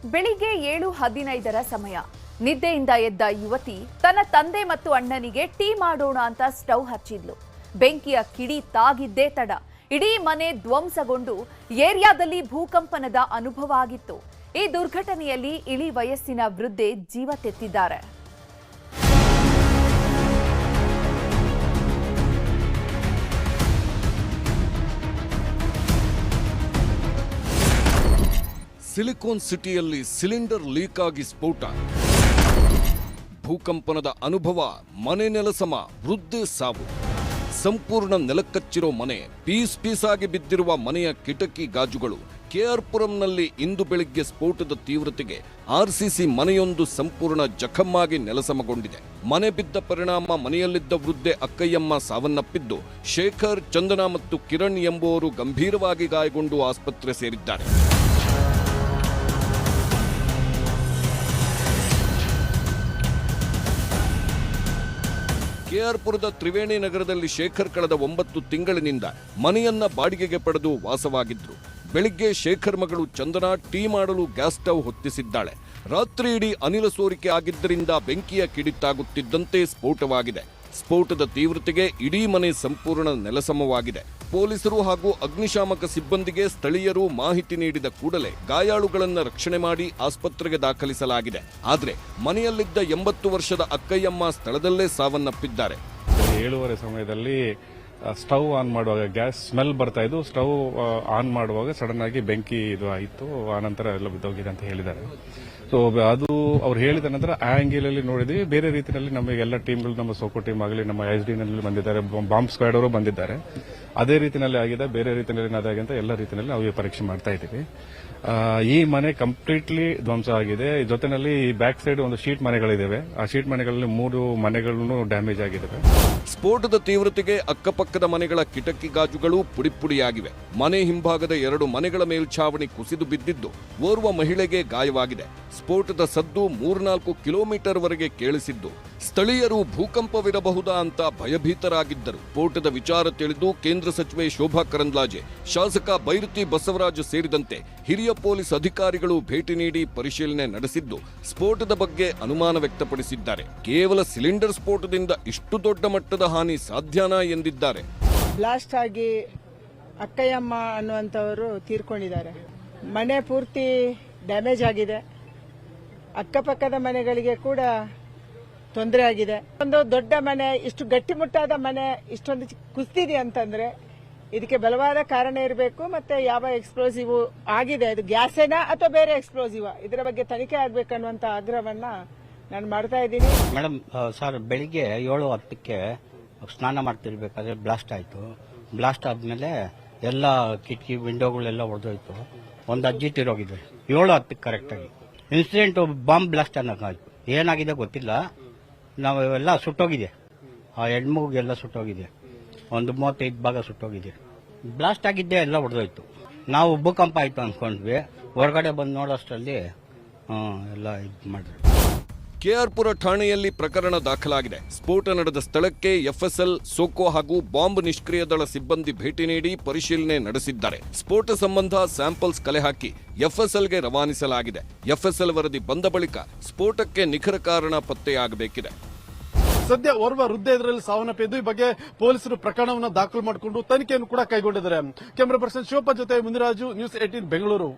ಬೆಳಿಗ್ಗೆ 7:15 ಸಮಯ. ನಿದ್ದೆಯಿಂದ ಎದ್ದ ಯುವತಿ ತನ್ನ ತಂದೆ ಮತ್ತು ಅಣ್ಣನಿಗೆ ಟೀ ಮಾಡೋಣ ಅಂತ ಸ್ಟವ್ ಹಚ್ಚಿದ್ಲು. ಬೆಂಕಿಯ ಕಿಡಿ ತಾಗಿದ್ದೇ ತಡ ಇಡೀ ಮನೆ ಧ್ವಂಸಗೊಂಡು ಏರಿಯಾದಲ್ಲಿ ಭೂಕಂಪನದ ಅನುಭವ ಆಗಿತ್ತು. ಈ ದುರ್ಘಟನೆಯಲ್ಲಿ ಇಳಿ ವಯಸ್ಸಿನ ವೃದ್ಧೆ ಜೀವ ತೆತ್ತಿದ್ದಾರೆ. ಸಿಲಿಕಾನ್ ಸಿಟಿಯಲ್ಲಿ ಸಿಲಿಂಡರ್ ಲೀಕ್ ಆಗಿ ಸ್ಫೋಟ, ಭೂಕಂಪನದ ಅನುಭವ, ಮನೆ ನೆಲಸಮ, ವೃದ್ಧೆ ಸಾವು. ಸಂಪೂರ್ಣ ನೆಲಕ್ಕಚ್ಚಿರೋ ಮನೆ, ಪೀಸ್ ಆಗಿ ಬಿದ್ದಿರುವ ಮನೆಯ ಕಿಟಕಿ ಗಾಜುಗಳು. ಕೆಆರ್ಪುರಂನಲ್ಲಿ ಇಂದು ಬೆಳಿಗ್ಗೆ ಸ್ಫೋಟದ ತೀವ್ರತೆಗೆ ಆರ್ಸಿಸಿ ಮನೆಯೊಂದು ಸಂಪೂರ್ಣ ಜಖಮ್ಮಾಗಿ ನೆಲಸಮಗೊಂಡಿದೆ. ಮನೆ ಬಿದ್ದ ಪರಿಣಾಮ ಮನೆಯಲ್ಲಿದ್ದ ವೃದ್ಧೆ ಅಕ್ಕಯ್ಯಮ್ಮ ಸಾವನ್ನಪ್ಪಿದ್ದು, ಶೇಖರ್, ಚಂದನಾ ಮತ್ತು ಕಿರಣ್ ಎಂಬುವರು ಗಂಭೀರವಾಗಿ ಗಾಯಗೊಂಡು ಆಸ್ಪತ್ರೆ ಸೇರಿದ್ದಾರೆ. ಕೆಆರ್ಪುರದ ತ್ರಿವೇಣಿ ನಗರದಲ್ಲಿ ಶೇಖರ್ ಕಳೆದ 9 ತಿಂಗಳಿನಿಂದ ಮನೆಯನ್ನ ಬಾಡಿಗೆಗೆ ಪಡೆದು ವಾಸವಾಗಿದ್ರು. ಬೆಳಿಗ್ಗೆ ಶೇಖರ್ ಮಗಳು ಚಂದನಾ ಟೀ ಮಾಡಲು ಗ್ಯಾಸ್ ಸ್ಟವ್ ಹೊತ್ತಿಸಿದ್ದಾಳೆ. ರಾತ್ರಿ ಇಡೀ ಅನಿಲ ಸೋರಿಕೆ ಆಗಿದ್ದರಿಂದ ಬೆಂಕಿಯ ಕಿಡಿತಾಗುತ್ತಿದ್ದಂತೆ ಸ್ಫೋಟವಾಗಿದೆ. ಸ್ಫೋಟದ ತೀವ್ರತೆಗೆ ಇಡೀ ಮನೆ ಸಂಪೂರ್ಣ ನೆಲಸಮವಾಗಿದೆ. ಪೊಲೀಸರು ಹಾಗೂ ಅಗ್ನಿಶಾಮಕ ಸಿಬ್ಬಂದಿಗೆ ಸ್ಥಳೀಯರು ಮಾಹಿತಿ ನೀಡಿದ ಕೂಡಲೇ ಗಾಯಾಳುಗಳನ್ನು ರಕ್ಷಣೆ ಮಾಡಿ ಆಸ್ಪತ್ರೆಗೆ ದಾಖಲಿಸಲಾಗಿದೆ. ಆದರೆ ಮನೆಯಲ್ಲಿದ್ದ 80 ವರ್ಷದ ಅಕ್ಕಯ್ಯಮ್ಮ ಸ್ಥಳದಲ್ಲೇ ಸಾವನ್ನಪ್ಪಿದ್ದಾರೆ. 7:30 ಸಮಯದಲ್ಲಿ ಸ್ಟವ್ ಆನ್ ಮಾಡುವಾಗ ಗ್ಯಾಸ್ ಸ್ಮೆಲ್ ಬರ್ತಾ ಇದ್ದು, ಸ್ಟವ್ ಆನ್ ಮಾಡುವಾಗ ಸಡನ್ ಆಗಿ ಬೆಂಕಿ ಇದು ಆಯಿತು. ಆನಂತರ ಎಲ್ಲ ಬಿದ್ದೋಗಿದೆ ಅಂತ ಹೇಳಿದ್ದಾರೆ. ಸೊ ಅದು ಅವ್ರು ಹೇಳಿದ ನಂತರ ಆ ಆಂಗಲ್ ಅಲ್ಲಿ ನೋಡಿದ್ವಿ. ಬೇರೆ ರೀತಿಯಲ್ಲಿ ನಮಗೆ ಎಲ್ಲ ಟೀಮ್ಗಳು, ನಮ್ಮ ಸೋಕೋ ಟೀಮ್ ಆಗಲಿ, ನಮ್ಮ SD ನಲ್ಲಿ ಬಂದಿದ್ದಾರೆ, ಬಾಂಬ್ ಸ್ಕ್ವಾಡ್ ಅವರು ಬಂದಿದ್ದಾರೆ. ಅದೇ ರೀತಿಯಲ್ಲಿ ಆಗಿದೆ, ಬೇರೆ ರೀತಿಯಲ್ಲಿ ಏನಾದಾಗೆ ಅಂತ ಎಲ್ಲ ರೀತಿಯಲ್ಲಿ ನಾವು ಪರೀಕ್ಷೆ ಮಾಡ್ತಾ ಇದ್ದೀವಿ. ಈ ಮನೆ ಕಂಪ್ಲೀಟ್ಲಿ ಧ್ವಂಸ ಆಗಿದೆ. ಜೊತೆನಲ್ಲಿ ಬ್ಯಾಕ್ ಸೈಡ್ ಒಂದು ಶೀಟ್ ಮನೆಗಳಿದ್ದಾವೆ. ಆ ಶೀಟ್ ಮನೆಗಳಲ್ಲಿ 3 ಮನೆಗಳನ್ನು ಡ್ಯಾಮೇಜ್ ಆಗಿದ್ದಾವೆ. ಸ್ಫೋಟದ ತೀವ್ರತೆಗೆ ಅಕ್ಕಪಕ್ಕದ ಮನೆಗಳ ಕಿಟಕಿ ಗಾಜುಗಳು ಪುಡಿಯಾಗಿವೆ. ಮನೆ ಹಿಂಭಾಗದ 2 ಮನೆಗಳ ಮೇಲ್ಛಾವಣಿ ಕುಸಿದು ಬಿದ್ದಿದ್ದು, ಓರ್ವ ಮಹಿಳೆಗೆ ಗಾಯವಾಗಿದೆ. ಸ್ಫೋಟದ ಸದ್ದು 3-4 ಕಿಲೋಮೀಟರ್ ವರೆಗೆ ಕೇಳಿಸಿದ್ದು, ಸ್ಥಳೀಯರು ಭೂಕಂಪವಿರಬಹುದಾ ಅಂತ ಭಯಭೀತರಾಗಿದ್ದರು. ಸ್ಫೋಟದ ವಿಚಾರ ತಿಳಿದು ಕೇಂದ್ರ ಸಚಿವೆ ಶೋಭಾ ಕರಂದ್ಲಾಜೆ, ಶಾಸಕ ಬೈರತಿ ಬಸವರಾಜ್ ಸೇರಿದಂತೆ ಹಿರಿಯ ಪೊಲೀಸ್ ಅಧಿಕಾರಿಗಳು ಭೇಟಿ ನೀಡಿ ಪರಿಶೀಲನೆ ನಡೆಸಿದ್ದು, ಸ್ಫೋಟದ ಬಗ್ಗೆ ಅನುಮಾನ ವ್ಯಕ್ತಪಡಿಸಿದ್ದಾರೆ. ಕೇವಲ ಸಿಲಿಂಡರ್ ಸ್ಫೋಟದಿಂದ ಇಷ್ಟು ದೊಡ್ಡ ಮಟ್ಟದ ಹಾನಿ ಸಾಧ್ಯನಾ ಎಂದಿದ್ದಾರೆ. ಬ್ಲಾಸ್ಟ್ ಆಗಿ ಅಕ್ಕಯ್ಯಮ್ಮ ಅನ್ನುವಂಥವರು ತೀರ್ಕೊಂಡಿದ್ದಾರೆ. ಮನೆ ಪೂರ್ತಿ ಡ್ಯಾಮೇಜ್ ಆಗಿದೆ. ಅಕ್ಕಪಕ್ಕದ ಮನೆಗಳಿಗೆ ಕೂಡ ತೊಂದರೆ ಆಗಿದೆ. ಒಂದು ದೊಡ್ಡ ಮನೆ, ಇಷ್ಟು ಗಟ್ಟಿಮುಟ್ಟಾದ ಮನೆ ಇಷ್ಟೊಂದು ಕುಸಿದಿದೆ ಅಂತಂದ್ರೆ ಇದಕ್ಕೆ ಬಲವಾದ ಕಾರಣ ಇರಬೇಕು. ಮತ್ತೆ ಯಾವ ಎಕ್ಸ್ಪ್ಲೋಸಿವ್ ಆಗಿದೆ, ಅದು ಗ್ಯಾಸೇನಾ ಅಥವಾ ಬೇರೆ ಎಕ್ಸ್ಪ್ಲೋಸಿವ್, ಇದರ ಬಗ್ಗೆ ತನಿಖೆ ಆಗ್ಬೇಕನ್ನುವಂತ ಆಗ್ರಹವನ್ನ ನಾನು ಮಾಡ್ತಾ ಇದ್ದೀನಿ. ಮೇಡಮ್ ಸರ್, ಬೆಳಿಗ್ಗೆ 7:10ಕ್ಕೆ ಸ್ನಾನ ಮಾಡ್ತಿರ್ಬೇಕಾದ್ರೆ ಬ್ಲಾಸ್ಟ್ ಆಯ್ತು. ಬ್ಲಾಸ್ಟ್ ಆದ್ಮೇಲೆ ಎಲ್ಲ ಕಿಟಕಿ ವಿಂಡೋಗಳೆಲ್ಲ ಒಡೆದೋಯ್ತು. ಒಂದು ಅಜ್ಜಿ ತೀರೋಗಿದೆ 7:10 ಕರೆಕ್ಟಾಗಿ. ಇನ್ಸಿಡೆಂಟ್ ಬಾಂಬ್ ಬ್ಲಾಸ್ಟ್ ಅನ್ನೋಕ್ಕಾಯ್ತು. ಏನಾಗಿದೆ ಗೊತ್ತಿಲ್ಲ. ನಾವು ಎಲ್ಲ ಸುಟ್ಟೋಗಿದೆ. ಆ ಹೆಣ್ಮಗುಗೆಲ್ಲ ಸುಟ್ಟೋಗಿದೆ. ಒಂದು 35 ಭಾಗ ಸುಟ್ಟೋಗಿದೆ. ಬ್ಲಾಸ್ಟ್ ಆಗಿದ್ದೆ ಎಲ್ಲ ಹೊಡೆದೋಯ್ತು. ನಾವು ಭೂಕಂಪ ಆಯ್ತು ಅನ್ಕೊಂಡ್ವಿ. ಹೊರಗಡೆ ಬಂದು ನೋಡೋಷ್ಟರಲ್ಲಿ ಎಲ್ಲ ಇದು ಮಾಡಿದ್ರು. ಕೆಆರ್ಪುರ ಠಾಣೆಯಲ್ಲಿ ಪ್ರಕರಣ ದಾಖಲಾಗಿದೆ. ಸ್ಫೋಟ ನಡೆದ ಸ್ಥಳಕ್ಕೆ FSL, ಸೋಕೋ ಹಾಗೂ ಬಾಂಬ್ ನಿಷ್ಕ್ರಿಯ ದಳ ಸಿಬ್ಬಂದಿ ಭೇಟಿ ನೀಡಿ ಪರಿಶೀಲನೆ ನಡೆಸಿದ್ದಾರೆ. ಸ್ಫೋಟ ಸಂಬಂಧ ಸ್ಯಾಂಪಲ್ಸ್ ಕಲೆ ಹಾಕಿ FSLಗೆ ರವಾನಿಸಲಾಗಿದೆ. FSL ವರದಿ ಬಂದ ಬಳಿಕ ಸ್ಫೋಟಕ್ಕೆ ನಿಖರ ಕಾರಣ ಪತ್ತೆಯಾಗಬೇಕಿದೆ. ಸದ್ಯ ಓರ್ವ ವೃದ್ಧೆ ಇದರಲ್ಲಿ ಸಾವನ್ನಪ್ಪಿದ್ದು, ಈ ಬಗ್ಗೆ ಪೊಲೀಸರು ಪ್ರಕರಣವನ್ನು ದಾಖಲು ಮಾಡಿಕೊಂಡು ತನಿಖೆಯನ್ನು ಕೂಡ ಕೈಗೊಂಡಿದ್ದಾರೆ. ಕ್ಯಾಮರಾ ಪರ್ಸನ್ ಶಿವಪ್ಪ ಜೊತೆ ಮುನಿರಾಜು, ನ್ಯೂಸ್ 18 ಬೆಂಗಳೂರು.